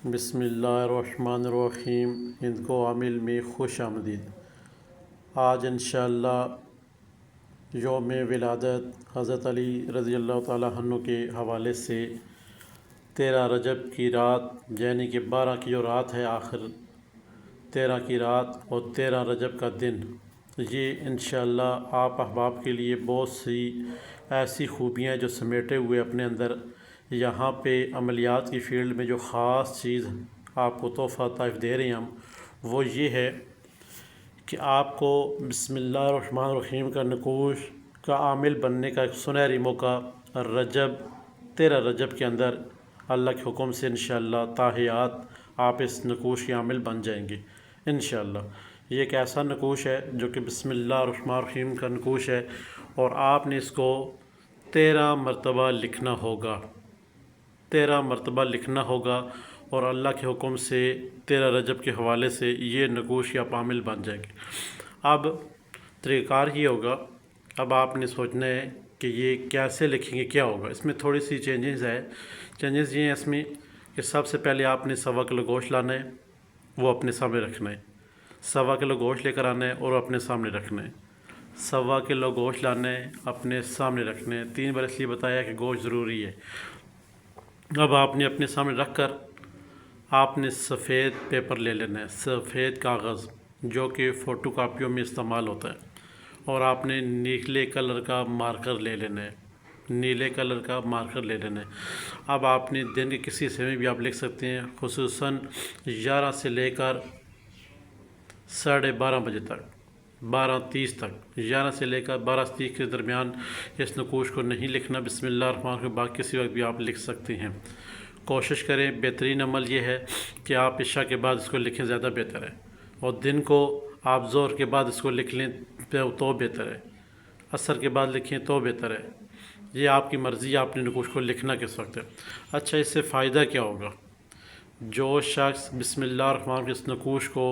بسم اللہ الرحمن الرحیم۔ ہند کو عامل میں خوش آمدید۔ آج انشاءاللہ یوم ولادت حضرت علی رضی اللہ تعالیٰ عنہ کے حوالے سے 13 رجب کی رات، یعنی کہ 12 کی جو رات ہے آخر 13 کی رات اور 13 رجب کا دن، یہ انشاءاللہ آپ احباب کے لیے بہت سی ایسی خوبیاں جو سمیٹے ہوئے اپنے اندر یہاں پہ عملیات کی فیلڈ میں جو خاص چیز آپ کو تحفہ طائف دے رہے ہیں ہم، وہ یہ ہے کہ آپ کو بسم اللہ الرحمن الرحیم کا نقوش کا عامل بننے کا ایک سنہری موقع 13 رجب کے اندر اللہ کے حکم سے انشاءاللہ تاحیات آپ اس نقوش کے عامل بن جائیں گے انشاءاللہ۔ یہ ایک ایسا نقوش ہے جو کہ بسم اللہ الرحمن الرحیم کا نقوش ہے، اور آپ نے اس کو 13 مرتبہ لکھنا ہوگا، 13 مرتبہ لکھنا ہوگا، اور اللہ کے حکم سے 13 رجب کے حوالے سے یہ نقوش یا عامل بن جائیں گے۔ اب طریقہ کار یہ ہوگا، اب آپ نے سوچنا ہے کہ یہ کیسے لکھیں گے، کیا ہوگا۔ اس میں تھوڑی سی چینجز ہے۔ چینجز یہ ہیں اس میں کہ سب سے پہلے آپ نے 1.25 کلو گوشت لانا ہے، وہ اپنے سامنے رکھنا ہے۔ 1.25 کلو گوشت لے کر آنا ہے اور اپنے سامنے رکھنا ہے۔ 1.25 کلو گوشت لانا ہے، اپنے سامنے رکھنا ہے۔ 3 بار اس لیے بتایا کہ گوشت ضروری ہے۔ اب آپ نے اپنے سامنے رکھ کر آپ نے سفید پیپر لے لینا ہے، سفید کاغذ جو کہ فوٹو کاپیوں میں استعمال ہوتا ہے، اور آپ نے نیلے کلر کا مارکر لے لینا ہے، نیلے کلر کا مارکر لے لینا ہے۔ اب آپ نے دن کے کسی حصے میں بھی آپ لکھ سکتے ہیں، خصوصاً 11 سے لے کر 12:30 بجے تک، 12:30 تک، 11 سے لے کر 12:30 کے درمیان اس نقوش کو نہیں لکھنا۔ بسم اللہ الرحمن الرحیم باقی کسی وقت بھی آپ لکھ سکتے ہیں۔ کوشش کریں، بہترین عمل یہ ہے کہ آپ عشاء کے بعد اس کو لکھیں، زیادہ بہتر ہے، اور دن کو آپ ظہر کے بعد اس کو لکھ لیں تو بہتر ہے، عصر کے بعد لکھیں تو بہتر ہے۔ یہ آپ کی مرضی ہے، آپ نے نقوش کو لکھنا کس وقت ہے۔ اچھا، اس سے فائدہ کیا ہوگا؟ جو شخص بسم اللہ الرحمن الرحیم اس نقوش کو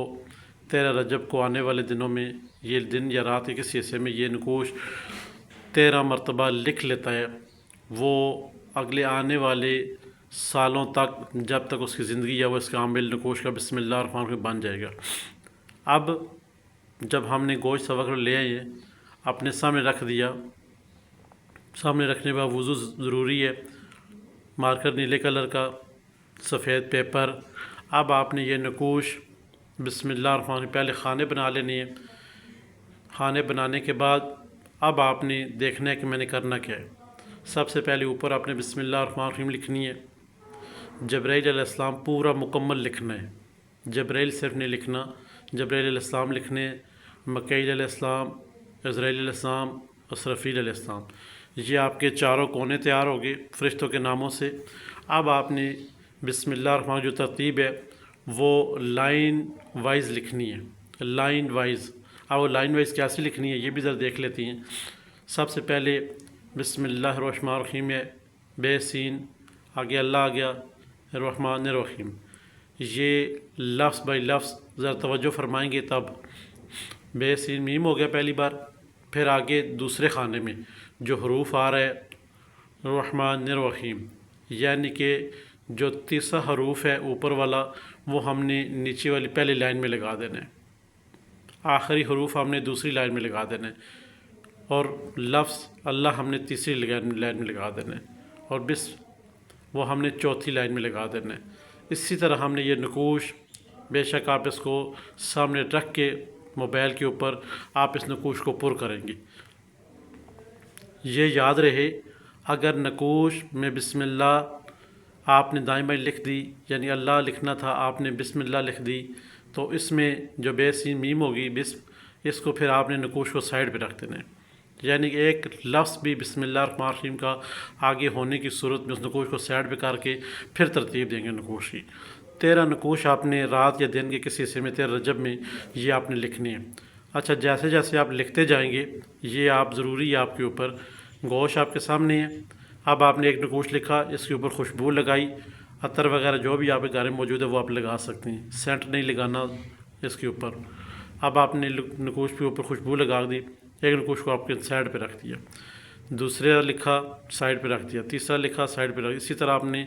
13 رجب کو آنے والے دنوں میں، یہ دن یا رات کے کسی حصے میں یہ نقوش 13 مرتبہ لکھ لیتا ہے، وہ اگلے آنے والے سالوں تک، جب تک اس کی زندگی ہے، وہ اس کا عامل نقوش کا بسم اللہ الرحمن الرحیم بن جائے گا۔ اب جب ہم نے گوشت 1.25 کلو لے آئے، اپنے سامنے رکھ دیا، سامنے رکھنے کا وضو ضروری ہے، مارکر نیلے کلر کا، سفید پیپر۔ اب آپ نے یہ نقوش بسم اللہ الرحمن الرحیم پہلے خانے بنا لینے ہیں۔ خانے بنانے کے بعد اب آپ نے دیکھنا ہے کہ میں نے کرنا کیا ہے۔ سب سے پہلے اوپر آپ نے بسم اللہ الرحمن الرحیم لکھنی ہے۔ جبرائیل علیہ السلام پورا مکمل لکھنا ہے، جبرائیل صرف نہیں لکھنا، جبرائیل علیہ السلام لکھنے، مکائیل علیہ السلام، عزرائیل علیہ السلام، اسرافیل علیہ السلام۔ یہ آپ کے چاروں کونے تیار ہو گئے فرشتوں کے ناموں سے۔ اب آپ نے بسم اللہ الرحمن جو ترتیب ہے وہ لائن وائز لکھنی ہے، لائن وائز۔ اب وہ لائن وائز کیسے لکھنی ہے یہ بھی ذرا دیکھ لیتی ہیں۔ سب سے پہلے بسم اللہ الرحمن الرحیم ہے، بے سین، آگے اللہ آ گیا، الرحمن الرحیم۔ یہ لفظ بائی لفظ ذرا توجہ فرمائیں گے تب۔ بے سین میم ہو گیا پہلی بار، پھر آگے دوسرے خانے میں جو حروف آ رہا ہے الرحمن الرحیم، یعنی کہ جو تیسرا حروف ہے اوپر والا وہ ہم نے نیچے والی پہلی لائن میں لگا دینا ہے، آخری حروف ہم نے دوسری لائن میں لگا دینا ہے، اور لفظ اللہ ہم نے تیسری لائن میں لگا دینا ہے، اور بس وہ ہم نے چوتھی لائن میں لگا دینا ہے۔ اسی طرح ہم نے یہ نقوش، بے شک آپ اس کو سامنے رکھ کے موبائل کے اوپر آپ اس نقوش کو پر کریں گے۔ یہ یاد رہے، اگر نقوش میں بسم اللہ آپ نے دائیں بائیں لکھ دی، یعنی اللہ لکھنا تھا، آپ نے بسم اللہ لکھ دی، تو اس میں جو بے سین میم ہوگی اس کو پھر آپ نے نقوش کو سائڈ پہ رکھ دینا ہے، یعنی کہ ایک لفظ بھی بسم اللہ الرحمن الرحیم کا آگے ہونے کی صورت میں اس نقوش کو سائڈ پہ کر کے پھر ترتیب دیں گے نقوش کی۔ 13 نقوش آپ نے رات یا دن کے کسی حصے میں 13 رجب میں یہ آپ نے لکھنی ہے۔ اچھا، جیسے جیسے آپ لکھتے جائیں گے یہ آپ ضروری ہے آپ کے اوپر، گوشت آپ کے سامنے ہے، اب آپ نے ایک نقوش لکھا، اس کے اوپر خوشبو لگائی، عطر وغیرہ جو بھی آپ کے گھر میں موجود ہے وہ آپ لگا سکتے ہیں، سینٹ نہیں لگانا اس کے اوپر۔ اب آپ نے نقوش کے اوپر خوشبو لگا دی، ایک نقوش کو آپ کے سائڈ پہ رکھ دیا، دوسرا لکھا سائڈ پہ رکھ دیا، تیسرا لکھا سائڈ پہ رکھ دیا۔ اسی طرح آپ نے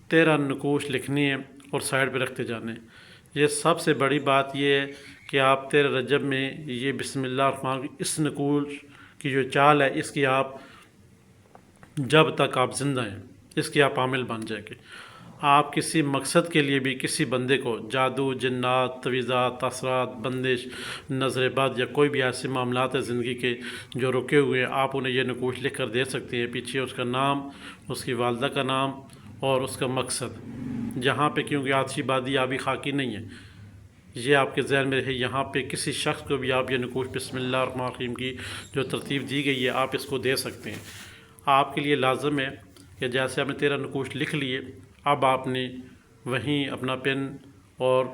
13 نقوش لکھنی ہے، اور سائڈ پہ رکھتے جانے۔ یہ سب سے بڑی بات یہ ہے کہ آپ 13 رجب میں یہ بسم اللہ الرحمن الرحیم اس نکوش کی جو چال ہے اس کی آپ جب تک آپ زندہ ہیں اس کی آپ عامل بن جائیں گے۔ آپ کسی مقصد کے لیے بھی کسی بندے کو جادو، جنات، تویزات، تاثرات، بندش، نظر بد یا کوئی بھی ایسے معاملات ہیں زندگی کے جو رکے ہوئے ہیں، آپ انہیں یہ نکوش لکھ کر دے سکتے ہیں۔ پیچھے اس کا نام، اس کی والدہ کا نام اور اس کا مقصد، جہاں پہ کیونکہ آتشی بادی آبی خاکی نہیں ہے، یہ آپ کے ذہن میں رہے۔ یہاں پہ کسی شخص کو بھی آپ یہ نکوش بسم اللہ الرحمن الرحیم کی جو ترتیب دی گئی ہے آپ اس کو دے سکتے ہیں۔ آپ کے لیے لازم ہے کہ جیسے آپ نے 13 نکوش لکھ لیے، اب آپ نے وہیں اپنا پین اور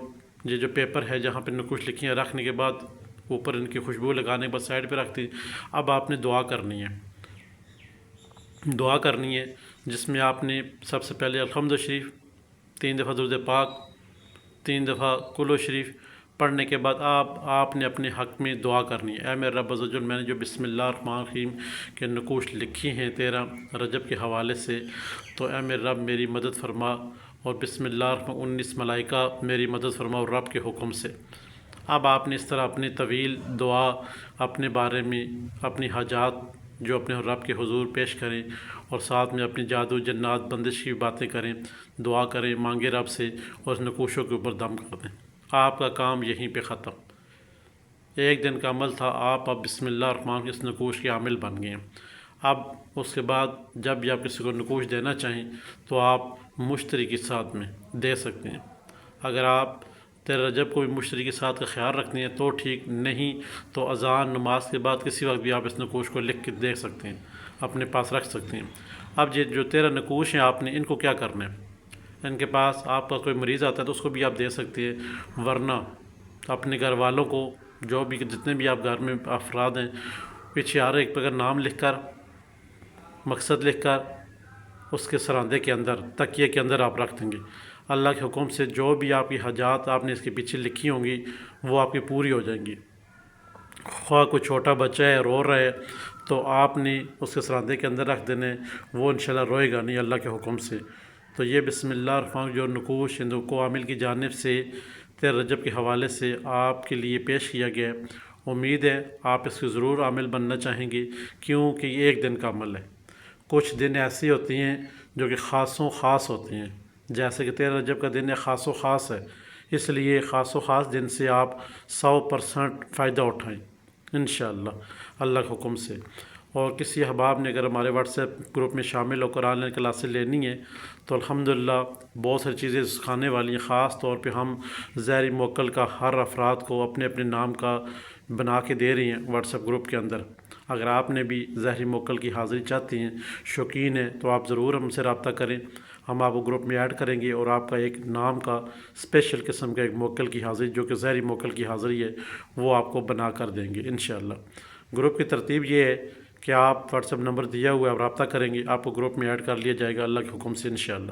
یہ جو پیپر ہے جہاں پہ نکوش لکھی ہیں رکھنے کے بعد اوپر ان کی خوشبو لگانے کے بعد سائڈ پہ رکھتی۔ اب آپ نے دعا کرنی ہے، دعا کرنی ہے جس میں آپ نے سب سے پہلے الحمد شریف 3 دفعہ درود پاک 3 دفعہ کلو شریف پڑھنے کے بعد آپ نے اپنے حق میں دعا کرنی ہے۔ اے میرے رب عز و جل، میں نے جو بسم اللہ الرحمن الرحیم کے نکوش لکھی ہیں 13 رجب کے حوالے سے، تو اے میرے رب میری مدد فرما، اور بسم اللہ الرحمن 19 ملائکہ میری مدد فرما اور رب کے حکم سے۔ اب آپ نے اس طرح اپنی طویل دعا اپنے بارے میں، اپنی حاجات جو اپنے رب کے حضور پیش کریں، اور ساتھ میں اپنی جادو، جنات، بندش کی باتیں کریں، دعا کریں، مانگے رب سے، اور اس نکوشوں کے اوپر دم کر دیں۔ آپ کا کام یہیں پہ ختم۔ ایک دن کا عمل تھا، آپ اب بسم اللہ الرحمن الرحیم اس نکوش کے عامل بن گئے ہیں۔ اب اس کے بعد جب بھی آپ کسی کو نکوش دینا چاہیں تو آپ مشتری کے ساتھ میں دے سکتے ہیں۔ اگر آپ 13 رجب کو بھی مشتری کے ساتھ کا خیال رکھتے ہیں تو ٹھیک، نہیں تو اذان نماز کے بعد کسی وقت بھی آپ اس نکوش کو لکھ کے دے سکتے ہیں، اپنے پاس رکھ سکتے ہیں۔ اب یہ جو 13 نکوش ہیں آپ نے ان کو کیا کرنا ہے؟ ان کے پاس آپ کا کوئی مریض آتا ہے تو اس کو بھی آپ دے سکتے ہیں، ورنہ اپنے گھر والوں کو، جو بھی جتنے بھی آپ گھر میں افراد ہیں، پیچھے ہر ایک پر نام لکھ کر، مقصد لکھ کر اس کے سراندے کے اندر، تکیے کے اندر آپ رکھ دیں گے۔ اللہ کے حکم سے جو بھی آپ کی حاجات آپ نے اس کے پیچھے لکھی ہوں گی وہ آپ کی پوری ہو جائیں گی۔ خواہ کوئی چھوٹا بچہ ہے رو رہا ہے تو آپ نے اس کے سراندے کے اندر رکھ دینے، وہ انشاءاللہ روئے گا نہیں اللہ کے حکم سے۔ تو یہ بسم اللہ الرحمن جو نکوش ہندو عامل کی جانب سے 13 رجب کے حوالے سے آپ کے لیے پیش کیا گیا ہے، امید ہے آپ اس کے ضرور عامل بننا چاہیں گے، کیونکہ یہ ایک دن کا عمل ہے۔ کچھ دن ایسی ہوتی ہیں جو کہ خاص و خاص ہوتے ہیں، جیسے کہ 13 رجب کا دن ہے خاص و خاص ہے، اس لیے خاص و خاص دن سے آپ 100% فائدہ اٹھائیں انشاءاللہ اللہ کے حکم سے۔ اور کسی احباب نے اگر ہمارے واٹس ایپ گروپ میں شامل ہو کر آن لائن کلاسیں لینی ہیں تو الحمدللہ بہت ساری چیزیں سکھانے والی ہیں۔ خاص طور پہ ہم زہری موکل کا ہر افراد کو اپنے اپنے نام کا بنا کے دے رہی ہیں واٹس ایپ گروپ کے اندر۔ اگر آپ نے بھی زہری موکل کی حاضری چاہتی ہیں، شوقین ہیں، تو آپ ضرور ہم سے رابطہ کریں، ہم آپ کو گروپ میں ایڈ کریں گے اور آپ کا ایک نام کا اسپیشل قسم کا ایک موکل کی حاضری جو کہ زہری موکل کی حاضری ہے وہ آپ کو بنا کر دیں گے انشاءاللہ۔ گروپ کی ترتیب یہ ہے کہ آپ واٹس ایپ نمبر دیا ہوا ہے، آپ رابطہ کریں گے، آپ کو گروپ میں ایڈ کر لیا جائے گا اللہ کے حکم سے انشاءاللہ۔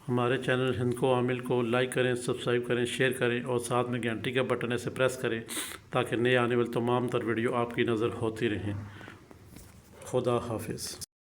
ہمارے چینل ہند کو عامل کو لائک کریں، سبسکرائب کریں، شیئر کریں، اور ساتھ میں گھنٹی کا بٹن ایسے پریس کریں تاکہ نئے آنے والے تمام تر ویڈیو آپ کی نظر ہوتی رہیں۔ خدا حافظ۔